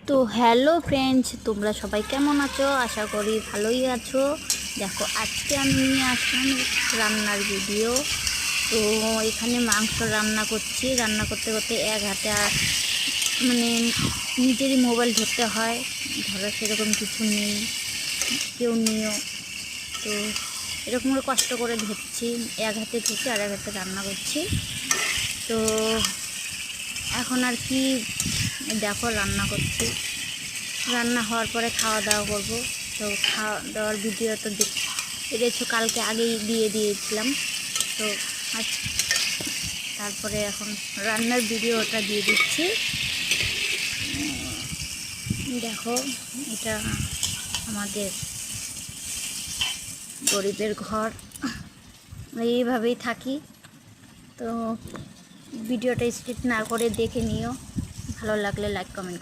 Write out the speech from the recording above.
তো hello friends, তোমরা সবাই কেমন আছো? আশা করি ভালোই আছো। দেখো, আজকে আমি নিয়ে আসলাম রান্নার ভিডিও। তো এখানে মাংস রান্না করছি। রান্না করতে করতে এক হাতে মানে নিজেরই মোবাইল ধরতে হয়, ধরো সেরকম কিছু নেই, কেউ নিও। তো এরকম করে কষ্ট করে ধরছি, এক হাতে ধরছি আর এক হাতে রান্না করছি। তো এখন আর কি, দেখো রান্না করছি। রান্না হওয়ার পরে খাওয়া দাওয়া করবো। তো খাওয়া দাওয়ার ভিডিও তো দেখেছো, কালকে আগেই দিয়ে দিয়েছিলাম। তো তারপরে এখন রান্নার ভিডিওটা দিয়ে দিচ্ছি। দেখো, এটা আমাদের গরিবের ঘর, এইভাবেই থাকি। তো ভিডিওটা স্কিপ না করে দেখে নিও, ভালো লাগলে লাইক কমেন্ট।